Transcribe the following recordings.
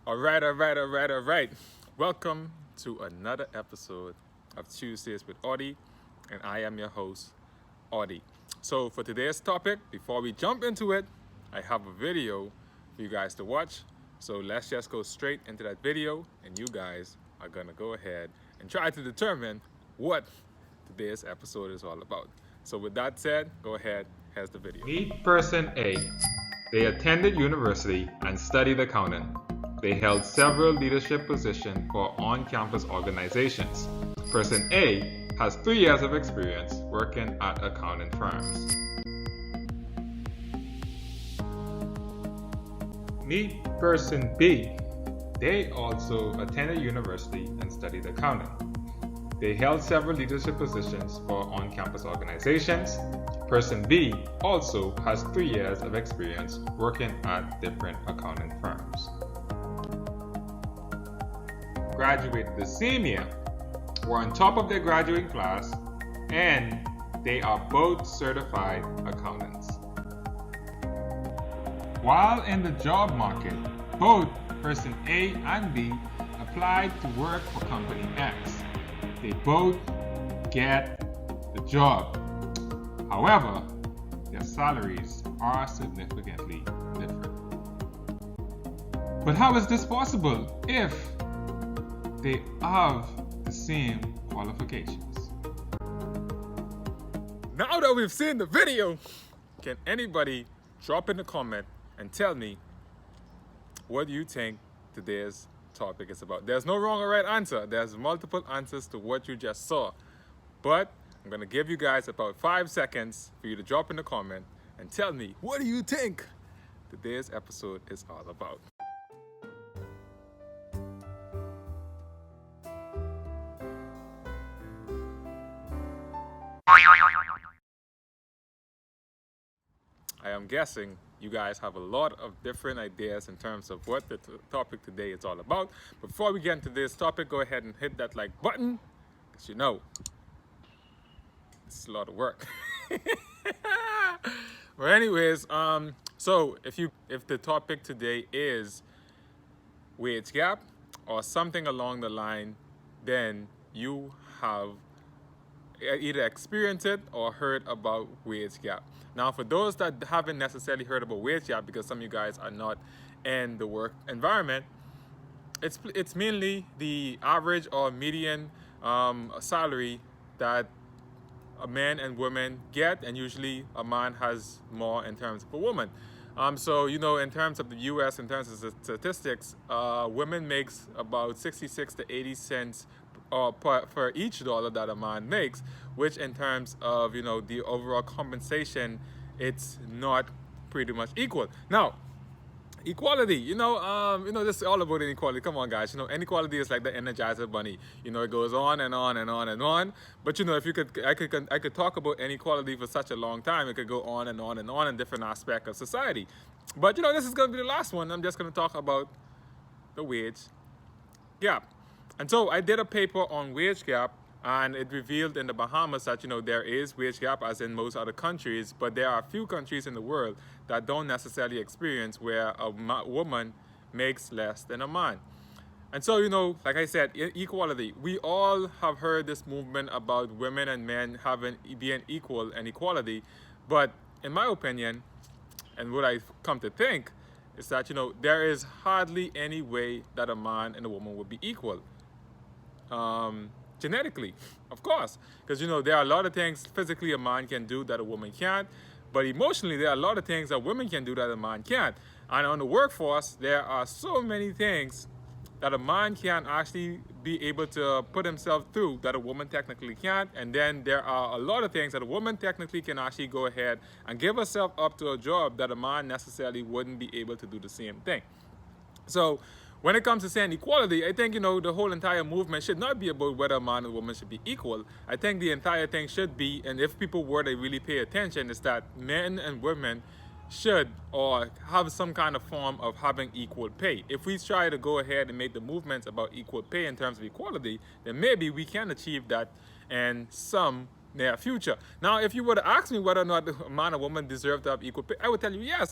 All right. Welcome to another episode of Tuesdays with Audie, and I am your host, Audie. So, for today's topic, before we jump into it, I have a video for you guys to watch. So, let's just go straight into that video, and you guys are gonna go ahead and try to determine what today's episode is all about. So, with that said, go ahead, here's the video. Meet person A. They attended university and studied accounting. They held several leadership positions for on-campus organizations. Person A has 3 years of experience working at accounting firms. Meet person B. They also attended university and studied accounting. They held several leadership positions for on-campus organizations. Person B also has 3 years of experience working at different accounting firms. Graduated the same year, were on top of their graduating class, and they are both certified accountants. While in the job market, both person A and B applied to work for company X. They both get the job. However, their salaries are significantly different. But how is this possible if they have the same qualifications? Now that we've seen the video, can anybody drop in the comment and tell me what you think today's topic is about? There's no wrong or right answer. There's multiple answers to what you just saw. But I'm going to give you guys about 5 seconds for you to drop in the comment and tell me, what do you think today's episode is all about? I am guessing you guys have a lot of different ideas in terms of what the topic today is all about. Before we get into this topic, go ahead and hit that like button, because you know, it's a lot of work. But anyways, so if the topic today is wage gap or something along the line, then you have either experienced it or heard about wage gap. Now, for those that haven't necessarily heard about wage gap, because some of you guys are not in the work environment, it's mainly the average or median salary that a man and woman get, and usually a man has more in terms of a woman. So, you know, in terms of the US, in terms of the statistics, women makes about 66 to 80 cents for each dollar that a man makes, which in terms of, you know, the overall compensation, it's not pretty much equal. Now, equality, this is all about inequality. Come on, guys. You know, inequality is like the Energizer Bunny. You know, it goes on and on and on and on. But you know, if you could, I could talk about inequality for such a long time. It could go on and on and on in different aspects of society. But you know, this is going to be the last one. I'm just going to talk about the wage gap. And so I did a paper on wage gap, and it revealed in the Bahamas that, you know, there is wage gap as in most other countries, but there are a few countries in the world that don't necessarily experience where a woman makes less than a man. And so, you know, like I said, equality. We all have heard this movement about women and men being equal and equality, but in my opinion, and what I've come to think, is that, you know, there is hardly any way that a man and a woman would be equal. Genetically, of course, because, you know, there are a lot of things physically a man can do that a woman can't, but emotionally there are a lot of things that women can do that a man can't. And on the workforce, there are so many things that a man can actually be able to put himself through that a woman technically can't. And then there are a lot of things that a woman technically can actually go ahead and give herself up to a job that a man necessarily wouldn't be able to do the same thing. So when it comes to saying equality, I think, you know, the whole entire movement should not be about whether a man and woman should be equal. I think the entire thing should be, and if people were to really pay attention, is that men and women should or have some kind of form of having equal pay. If we try to go ahead and make the movements about equal pay in terms of equality, then maybe we can achieve that in some near future. Now, if you were to ask me whether or not a man and woman deserve to have equal pay, I would tell you yes.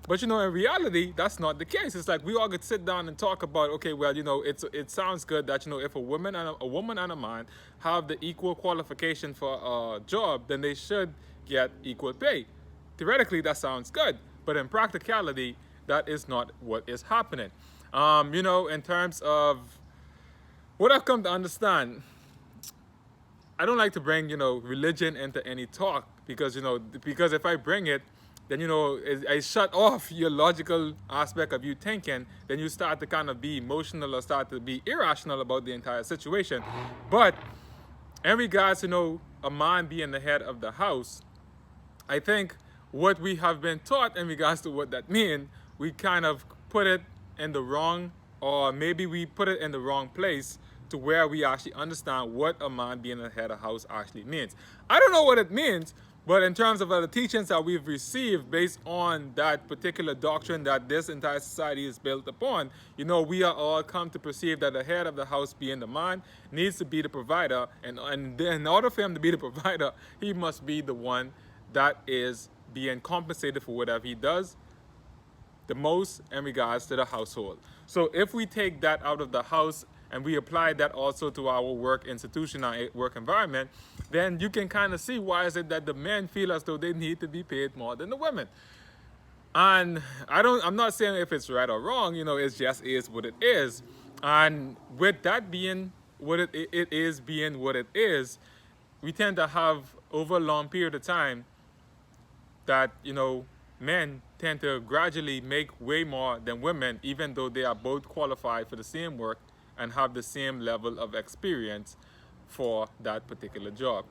But in reality, that's not the case. It's like we all could sit down and talk about, okay, well, it sounds good that if a woman and a woman and a man have the equal qualification for a job, then they should get equal pay. Theoretically, that sounds good, but in practicality, that is not what is happening. In terms of what I've come to understand, I don't like to bring, religion into any talk because if I bring it, then, I shut off your logical aspect of you thinking, then you start to kind of be emotional or start to be irrational about the entire situation. But in regards to, a man being the head of the house, I think what we have been taught in regards to what that means, we kind of put it in the wrong, or maybe we put it in the wrong place to where we actually understand what a man being the head of the house actually means. I don't know what it means, but in terms of the teachings that we've received based on that particular doctrine that this entire society is built upon, we are all come to perceive that the head of the house being the man needs to be the provider, and in order for him to be the provider, he must be the one that is being compensated for whatever he does the most in regards to the household. So if we take that out of the house and we apply that also to our work institution, our work environment, then you can kind of see why is it that the men feel as though they need to be paid more than the women. And I'm not saying if it's right or wrong, it just is what it is. And with that being what it is being what it is, we tend to have over a long period of time that, men tend to gradually make way more than women, even though they are both qualified for the same work and have the same level of experience for that particular job.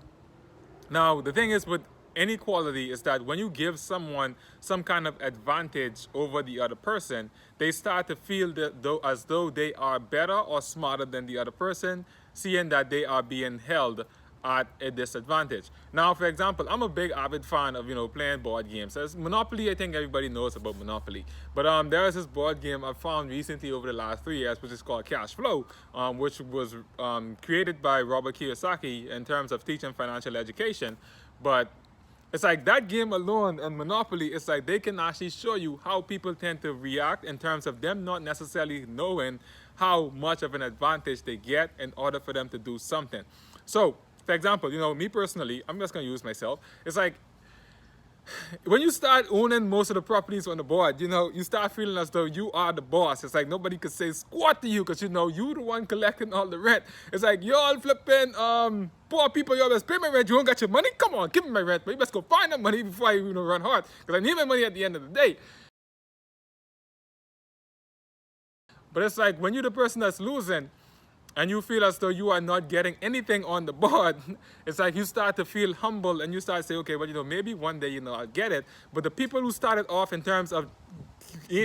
Now, the thing is with inequality is that when you give someone some kind of advantage over the other person, they start to feel as though they are better or smarter than the other person, seeing that they are being held at a disadvantage. Now, for example, I'm a big avid fan of playing board games. As Monopoly, I think everybody knows about Monopoly. But there is this board game I found recently over the last 3 years, which is called Cash Flow, which was created by Robert Kiyosaki in terms of teaching financial education. But it's like that game alone and Monopoly, it's like they can actually show you how people tend to react in terms of them not necessarily knowing how much of an advantage they get in order for them to do something. So, for example, me personally, I'm just going to use myself. It's like when you start owning most of the properties on the board, you start feeling as though you are the boss. It's like nobody could say squat to you because, you the one collecting all the rent. It's like, y'all flipping poor people, y'all best pay my rent. You don't got your money? Come on, give me my rent. But you best go find that money before I run hard because I need my money at the end of the day. But it's like when you're the person that's losing, and you feel as though you are not getting anything on the board, it's like you start to feel humble and you start to say, okay, well, maybe one day, I'll get it. But the people who started off in terms of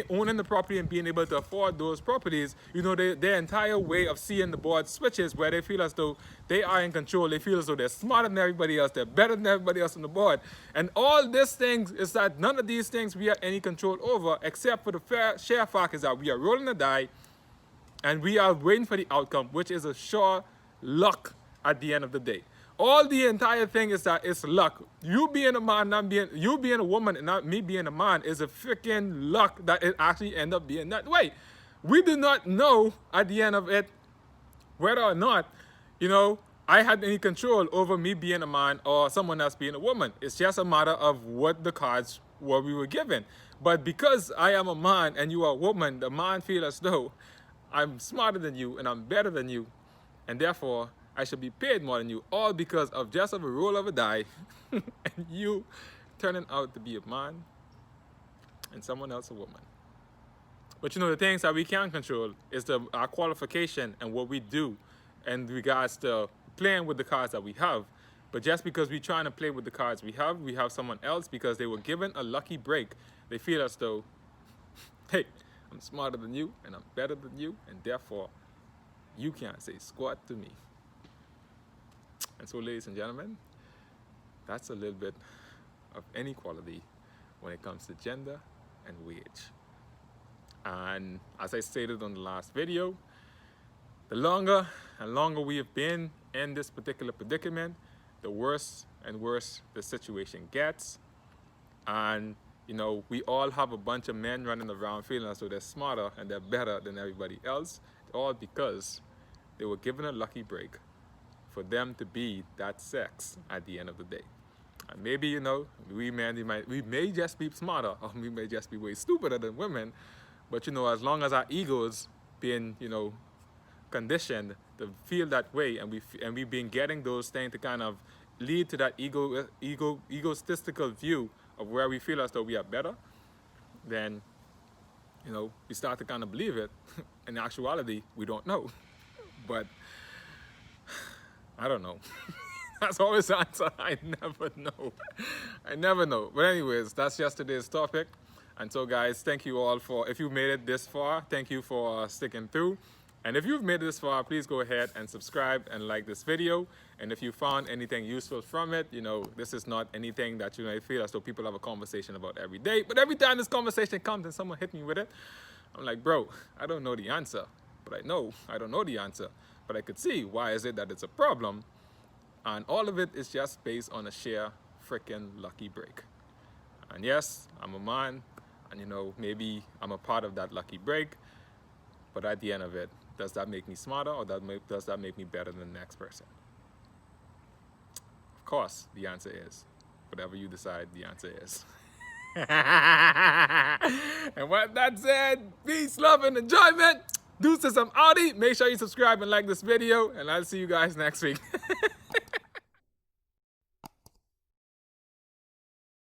owning the property and being able to afford those properties, their entire way of seeing the board switches where they feel as though they are in control. They feel as though they're smarter than everybody else. They're better than everybody else on the board. And all these things is that none of these things we have any control over, except for the fair share fact is that we are rolling the die and we are waiting for the outcome, which is a sure luck at the end of the day. All the entire thing is that it's luck. You being a man, you being a woman, and not me being a man is a freaking luck that it actually end up being that way. We do not know at the end of it whether or not, I had any control over me being a man or someone else being a woman. It's just a matter of what the cards were we were given. But because I am a man and you are a woman, the man feels as though I'm smarter than you and I'm better than you, and therefore I should be paid more than you, all because of just a roll of a die and you turning out to be a man and someone else a woman. But the things that we can control is our qualification and what we do in regards to playing with the cards that we have. But just because we're trying to play with the cards we have someone else because they were given a lucky break, they feel as though, hey, I'm smarter than you and I'm better than you, and therefore you can't say squat to me. And so, ladies and gentlemen, that's a little bit of inequality when it comes to gender and wage. And as I stated on the last video, the longer and longer we have been in this particular predicament, the worse and worse the situation gets. And You know, we all have a bunch of men running around feeling as though they're smarter and they're better than everybody else, all because they were given a lucky break for them to be that sex at the end of the day. And maybe, you know, we may just be smarter, or we may just be way stupider than women, but you know, as long as our egos being, you know, conditioned to feel that way, and we've been getting those things to kind of lead to that egotistical view of where we feel as though we are better, then, you know, we start to kind of believe it. In actuality, we don't know. But I don't know. That's always the answer. I never know. I never know. But anyways, that's yesterday's topic. And so guys, thank you all for, if you made it this far, thank you for sticking through. And if you've made it this far, please go ahead and subscribe and like this video. And if you found anything useful from it, you know, this is not anything that you may feel as though people have a conversation about every day. But every time this conversation comes and someone hit me with it, I'm like, bro, I don't know the answer. But I know I don't know the answer. But I could see why is it that it's a problem. And all of it is just based on a sheer freaking lucky break. And yes, I'm a man. And you know, maybe I'm a part of that lucky break. But at the end of it, does that make me smarter, or does that make me better than the next person? Of course, the answer is whatever you decide the answer is. And with that said, peace, love, and enjoyment. Deuces, I'm outie. Make sure you subscribe and like this video, and I'll see you guys next week.